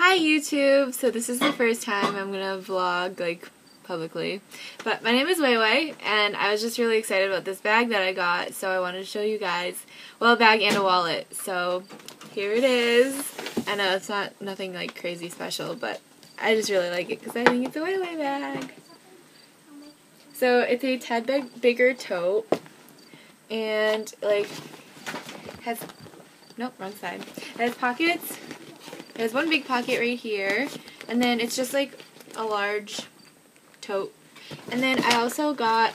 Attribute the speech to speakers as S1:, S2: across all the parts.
S1: Hi YouTube! So this is the first time I'm gonna vlog, like, publicly. But my name is Weiwei, and I was just really excited about this bag that I got, so I wanted to show you guys. Well, a bag and a wallet. So here it is. I know it's nothing like crazy special, but I just really like it because I think it's a Weiwei bag. So it's a tad bigger tote, and like has nope, wrong side. It has pockets. There's one big pocket right here, and then it's just like a large tote. And then I also got,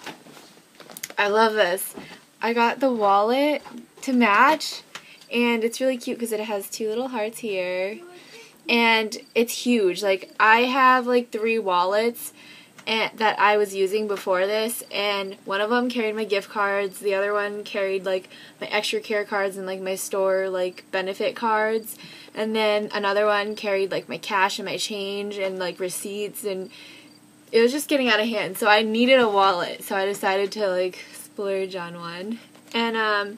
S1: I love this, I got the wallet to match, and it's really cute because it has two little hearts here, and it's huge. Like, I have like 3 wallets that I was using before this, and one of them carried my gift cards, the other one carried like my extra care cards and like my store like benefit cards, and then another one carried like my cash and my change and like receipts, and it was just getting out of hand, so I needed a wallet, so I decided to like splurge on one. And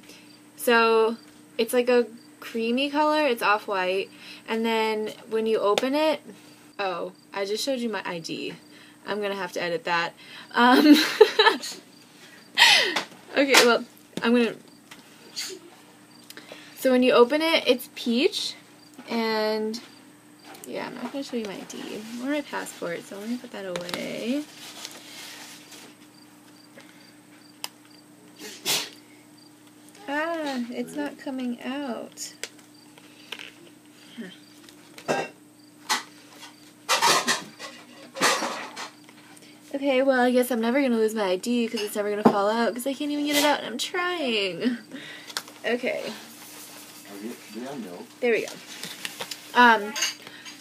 S1: so it's like a creamy color, it's off-white, and then when you open it, oh, I just showed you my ID. I'm gonna have to edit that. Okay, well, so when you open it, it's peach, and yeah, I'm not gonna show you my ID or my passport, so let me put that away. Ah, it's not coming out. Okay, well, I guess I'm never going to lose my ID because it's never going to fall out because I can't even get it out and I'm trying. Okay. There we go.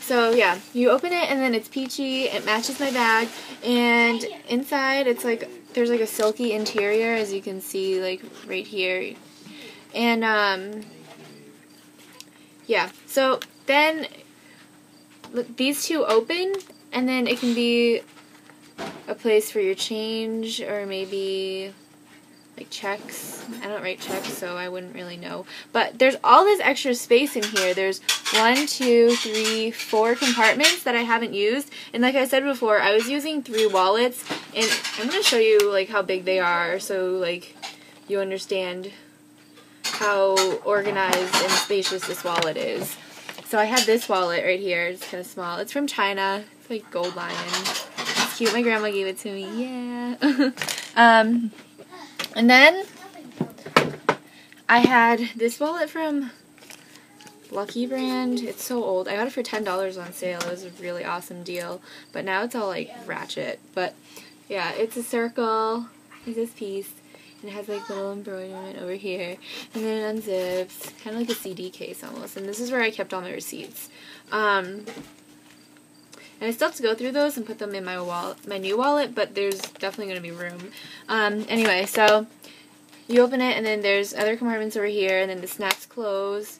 S1: So yeah, you open it and then it's peachy, it matches my bag, and inside it's like, there's like a silky interior, as you can see, like right here. And yeah, so then these two open, and then it can be a place for your change, or maybe like checks. I don't write checks, so I wouldn't really know. But there's all this extra space in here. There's 1, 2, 3, 4 compartments that I haven't used. And like I said before, I was using 3 wallets, and I'm going to show you like how big they are, so like you understand how organized and spacious this wallet is. So I have this wallet right here. It's kind of small. It's from China. It's like Gold Lion. It's cute. My grandma gave it to me. Yeah. And then I had this wallet from Lucky Brand. It's so old. I got it for $10 on sale. It was a really awesome deal. But now it's all like ratchet. But yeah, it's a circle. It's this piece. And it has like little embroiderment over here. And then it unzips. Kind of like a CD case almost. And this is where I kept all my receipts. And I still have to go through those and put them in my new wallet, but there's definitely going to be room. Anyway, so you open it, and then there's other compartments over here, and then the snacks close.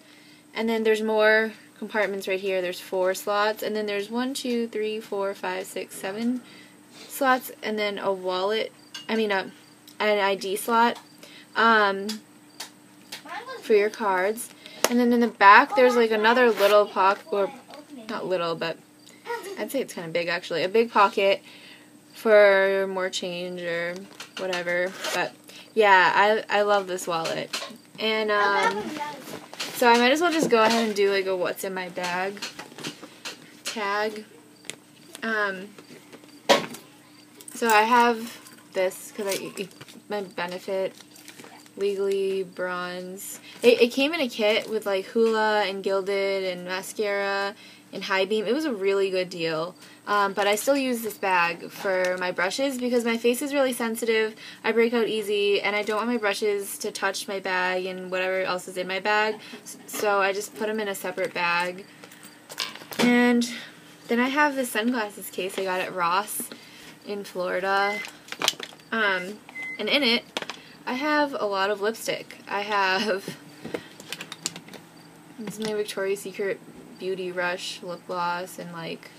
S1: And then there's more compartments right here. There's 4 slots, and then there's 1, 2, 3, 4, 5, 6, 7 slots, and then a wallet, an ID slot for your cards. And then in the back, there's like another little pocket, or not little, but I'd say it's kind of big actually. A big pocket for more change or whatever. But yeah, I love this wallet. And so I might as well just go ahead and do like a what's in my bag tag. So I have this because my benefit Legally Bronze. It came in a kit with like Hoola and Gilded and mascara and High Beam. It was a really good deal. But I still use this bag for my brushes because my face is really sensitive. I break out easy, and I don't want my brushes to touch my bag and whatever else is in my bag. So I just put them in a separate bag. And then I have this sunglasses case I got at Ross in Florida. And in it, I have a lot of lipstick. I have this is my Victoria's Secret Beauty Rush lip gloss, and like,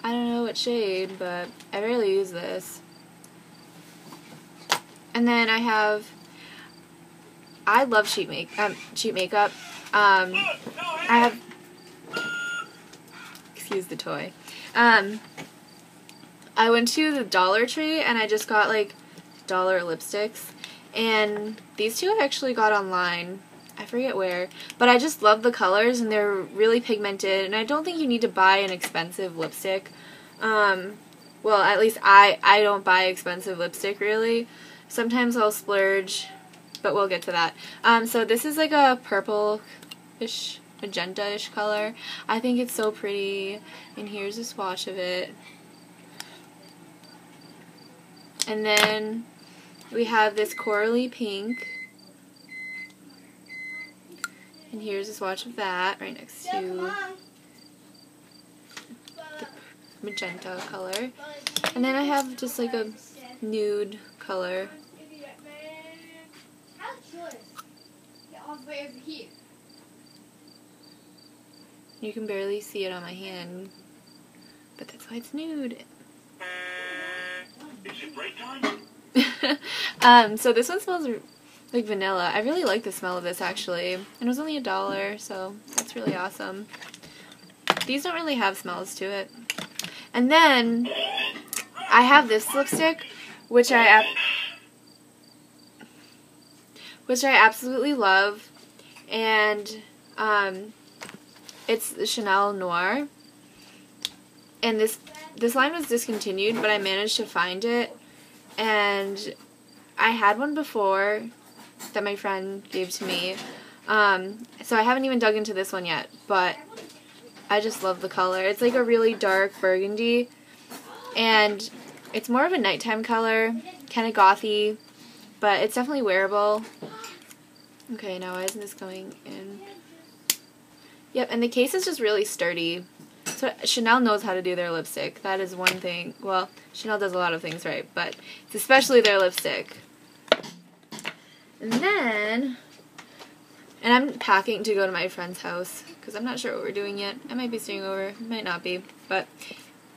S1: I don't know what shade, but I rarely use this. And then I love cheap makeup. I have is the toy. I went to the Dollar Tree and I just got like dollar lipsticks, and these two I actually got online. I forget where, but I just love the colors and they're really pigmented, and I don't think you need to buy an expensive lipstick. Well, at least I don't buy expensive lipstick really. Sometimes I'll splurge, but we'll get to that. So this is like a purple-ish, magenta-ish color. I think it's so pretty, and here's a swatch of it. And then we have this corally pink. And here's a swatch of that right next to the magenta color. And then I have just like a nude color. You can barely see it on my hand, but that's why it's nude.
S2: Is it break time?
S1: So this one smells like vanilla. I really like the smell of this actually. And it was only $1, so that's really awesome. These don't really have smells to it. And then I have this lipstick, which I absolutely love, and it's the Chanel Noir. And this line was discontinued, but I managed to find it, and I had one before that my friend gave to me, so I haven't even dug into this one yet, but I just love the color. It's like a really dark burgundy, and it's more of a nighttime color, kind of gothy, but it's definitely wearable. Okay, now why isn't this going in? Yep, and the case is just really sturdy. So Chanel knows how to do their lipstick. That is one thing. Well, Chanel does a lot of things right, but it's especially their lipstick. And then, and I'm packing to go to my friend's house because I'm not sure what we're doing yet. I might be staying over, might not be, but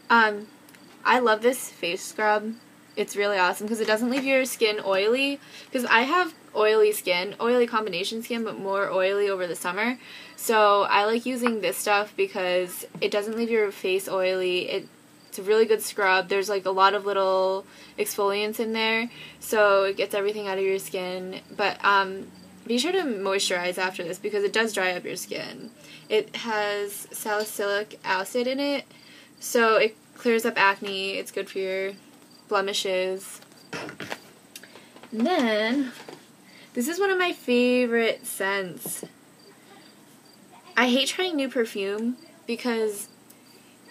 S1: I love this face scrub. It's really awesome because it doesn't leave your skin oily, because I have oily skin, oily combination skin, but more oily over the summer. So I like using this stuff because it doesn't leave your face oily. It's a really good scrub. There's like a lot of little exfoliants in there, so it gets everything out of your skin. But be sure to moisturize after this because it does dry up your skin. It has salicylic acid in it, so it clears up acne. It's good for your blemishes. And then this is one of my favorite scents. I hate trying new perfume because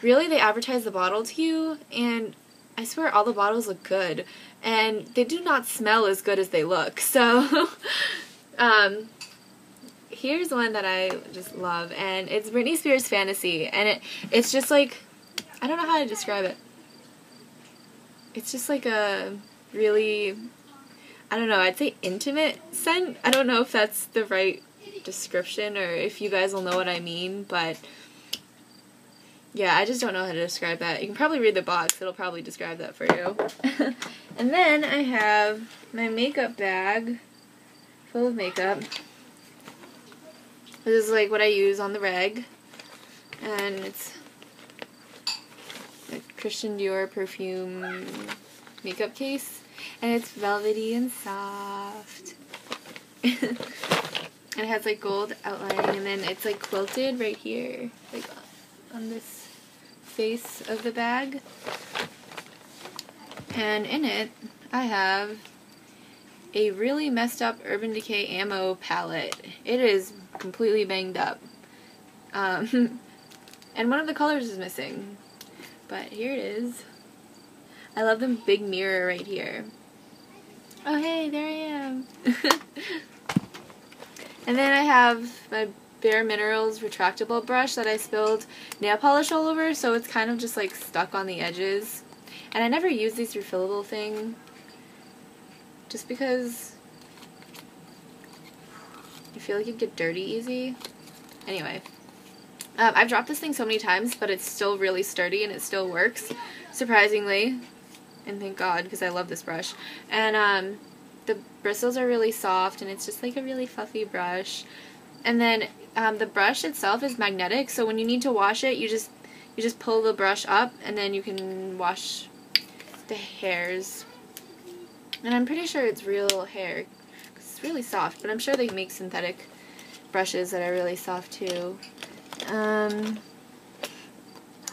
S1: really they advertise the bottle to you, and I swear all the bottles look good and they do not smell as good as they look. So here's one that I just love, and it's Britney Spears Fantasy, and it's just like, I don't know how to describe it. It's just like a really, I don't know, I'd say intimate scent. I don't know if that's the right description or if you guys will know what I mean, but yeah, I just don't know how to describe that. You can probably read the box, it'll probably describe that for you. And then I have my makeup bag full of makeup. This is like what I use on the reg, and it's a Christian Dior perfume makeup case, and it's velvety and soft. And it has like gold outlining, and then it's like quilted right here, like on this face of the bag. And in it, I have a really messed up Urban Decay Ammo palette. It is completely banged up. And one of the colors is missing. But here it is. I love the big mirror right here. Oh hey, there I am. And then I have my Bare Minerals retractable brush that I spilled nail polish all over, so it's kind of just like stuck on the edges. And I never use these refillable thing just because I feel like it'd get dirty easy. Anyway, I've dropped this thing so many times, but it's still really sturdy and it still works, surprisingly. And thank God, because I love this brush. And the bristles are really soft, and it's just like a really fluffy brush. And then the brush itself is magnetic, so when you need to wash it, you just you just pull the brush up and then you can wash the hairs. And I'm pretty sure it's real hair. It's really soft, but I'm sure they make synthetic brushes that are really soft too. And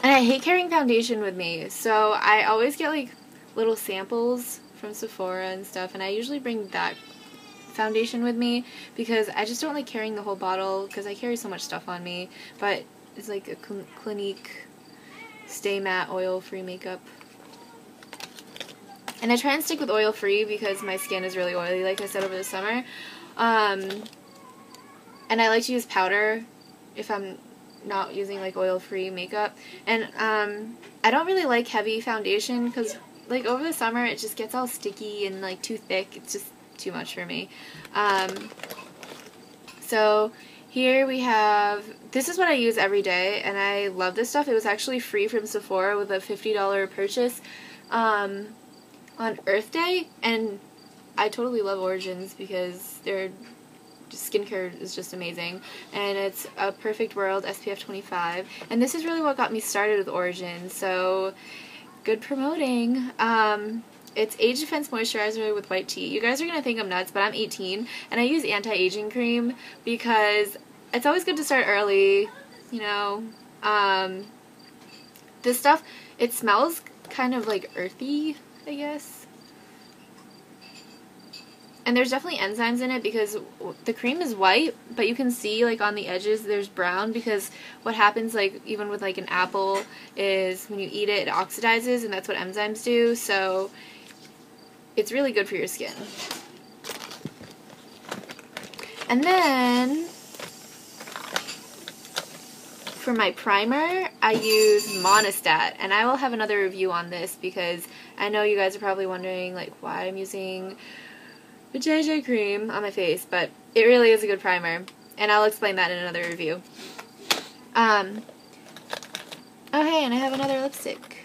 S1: I hate carrying foundation with me, so I always get like little samples from Sephora and stuff, and I usually bring that foundation with me because I just don't like carrying the whole bottle because I carry so much stuff on me. But it's like a Clinique Stay Matte oil-free makeup. And I try and stick with oil-free because my skin is really oily, like I said, over the summer. And I like to use powder if I'm not using like oil-free makeup. And I don't really like heavy foundation because like over the summer it just gets all sticky and like too thick. It's just too much for me. So here we have, this is what I use every day and I love this stuff. It was actually free from Sephora with a $50 purchase on Earth Day, and I totally love Origins because their skincare is just amazing, and it's a Perfect World SPF 25, and this is really what got me started with Origins, so good promoting. It's Age Defense Moisturizer with white tea. You guys are going to think I'm nuts, but I'm 18, and I use anti-aging cream because it's always good to start early, you know. This stuff, it smells kind of like earthy, I guess. And there's definitely enzymes in it because the cream is white, but you can see like on the edges there's brown because what happens like even with like an apple is when you eat it, it oxidizes, and that's what enzymes do. So it's really good for your skin. And then for my primer, I use Monistat, and I will have another review on this because I know you guys are probably wondering like why I'm using the JJ cream on my face, but it really is a good primer, and I'll explain that in another review. Oh hey, and I have another lipstick.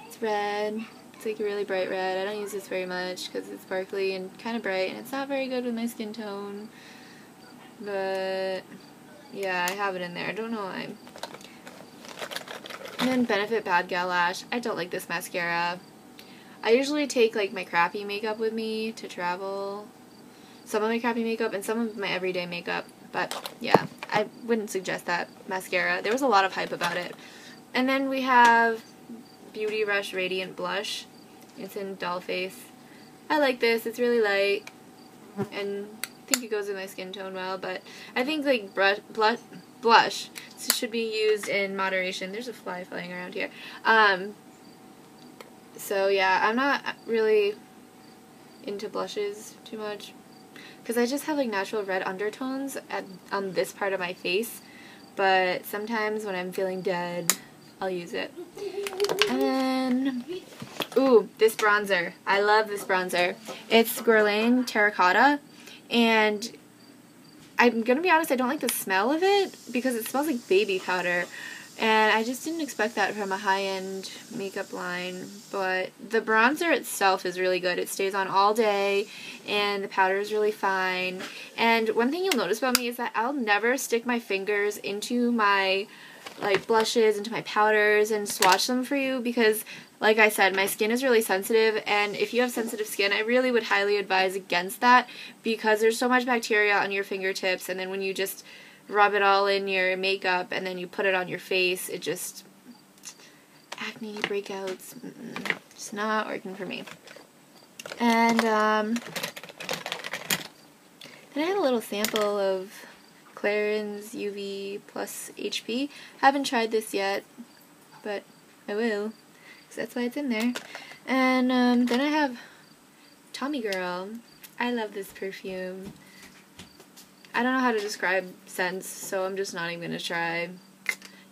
S1: It's red. It's like a really bright red. I don't use this very much because it's sparkly and kind of bright, and it's not very good with my skin tone, but yeah, I have it in there. I don't know why. And then Benefit Bad Gal Lash. I don't like this mascara. I usually take like my crappy makeup with me to travel. Some of my crappy makeup and some of my everyday makeup. But yeah, I wouldn't suggest that mascara. There was a lot of hype about it. And then we have Beauty Rush Radiant Blush. It's in Doll Face. I like this. It's really light. And I think it goes with my skin tone well. But I think like blush should be used in moderation. There's a fly flying around here. So yeah, I'm not really into blushes too much because I just have like natural red undertones on this part of my face, but sometimes when I'm feeling dead, I'll use it. And then, ooh, this bronzer. I love this bronzer. It's Guerlain Terracotta, and I'm gonna be honest, I don't like the smell of it because it smells like baby powder. And I just didn't expect that from a high-end makeup line, but the bronzer itself is really good. It stays on all day, and the powder is really fine. And one thing you'll notice about me is that I'll never stick my fingers into my like blushes, into my powders, and swatch them for you because, like I said, my skin is really sensitive, and if you have sensitive skin, I really would highly advise against that because there's so much bacteria on your fingertips, and then when you just rub it all in your makeup and then you put it on your face, it just, acne, breakouts, it's not working for me. And then I have a little sample of Clarins UV Plus HP. Haven't tried this yet, but I will, because that's why it's in there. And then I have Tommy Girl. I love this perfume. I don't know how to describe scents, so I'm just not even going to try.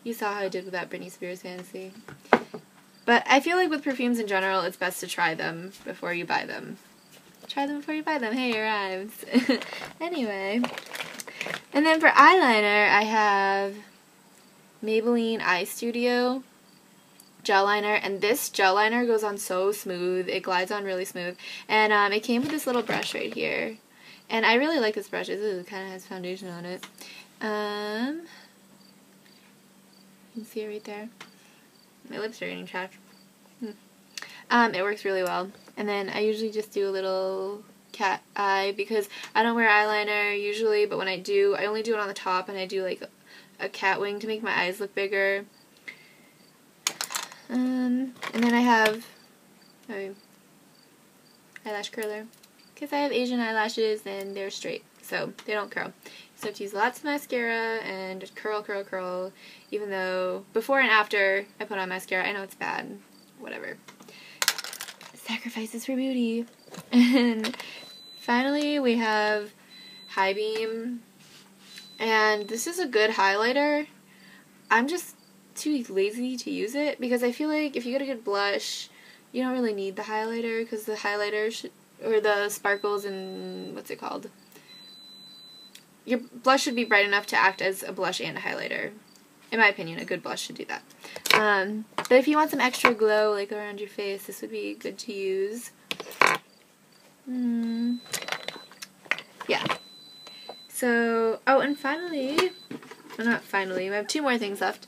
S1: You saw how I did with that Britney Spears Fantasy. But I feel like with perfumes in general, it's best to try them before you buy them. Try them before you buy them. Hey, it rhymes. Anyway. And then for eyeliner, I have Maybelline Eye Studio gel liner, and this gel liner goes on so smooth. It glides on really smooth. And it came with this little brush right here. And I really like this brush. It kind of has foundation on it. You can see it right there. My lips are getting chapped. It works really well. And then I usually just do a little cat eye because I don't wear eyeliner usually, but when I do, I only do it on the top, and I do like a cat wing to make my eyes look bigger. And then I have eyelash curler because I have Asian eyelashes and they're straight, so they don't curl. So I have to use lots of mascara and just curl, curl, curl, even though before and after I put on mascara, I know it's bad. Whatever. Sacrifices for beauty. And finally we have High Beam, and this is a good highlighter. I'm just too lazy to use it because I feel like if you get a good blush, you don't really need the highlighter because the highlighter or the sparkles and what's it called? Your blush should be bright enough to act as a blush and a highlighter. In my opinion, a good blush should do that. But if you want some extra glow like around your face, this would be good to use. Yeah. So, oh, and finally, well, not finally, we have 2 more things left.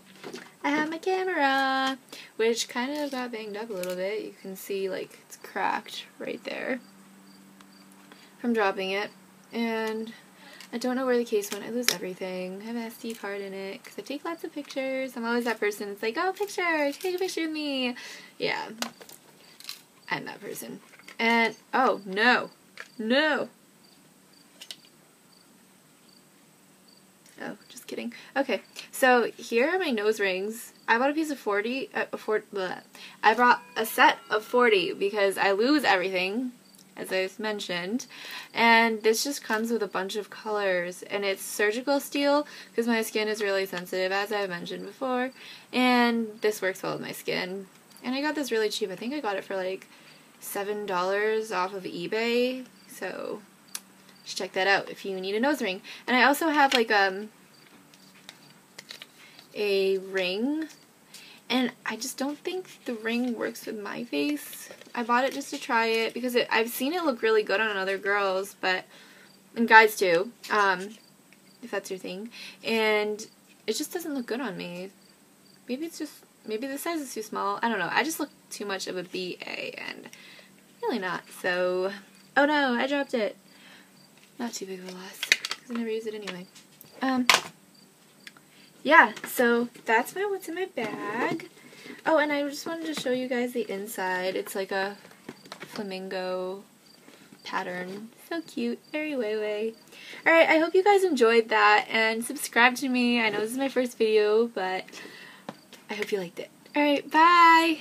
S1: I have my camera, which kind of got banged up a little bit. You can see, like, it's cracked right there from dropping it. And I don't know where the case went. I lose everything. I have an SD card in it because I take lots of pictures. I'm always that person that's like, oh, picture, take a picture of me. Yeah, I'm that person. And, oh, no. No. Oh, just kidding. Okay, so here are my nose rings. I bought a piece of 40, I brought a set of 40 because I lose everything, as I've mentioned, and this just comes with a bunch of colors, and it's surgical steel because my skin is really sensitive, as I've mentioned before, and this works well with my skin. And I got this really cheap. I think I got it for like $7 off of eBay, so just check that out if you need a nose ring. And I also have like a ring, and I just don't think the ring works with my face. I bought it just to try it because I've seen it look really good on other girls, and guys too, if that's your thing, and it just doesn't look good on me. Maybe the size is too small. I don't know. I just look too much of a BA, and really not. So, oh no, I dropped it. Not too big of a loss because I never use it anyway. Yeah, so that's what's in my bag. Oh, and I just wanted to show you guys the inside. It's like a flamingo pattern. So cute. Very way. Alright, I hope you guys enjoyed that, and subscribe to me. I know this is my first video, but I hope you liked it. Alright, bye!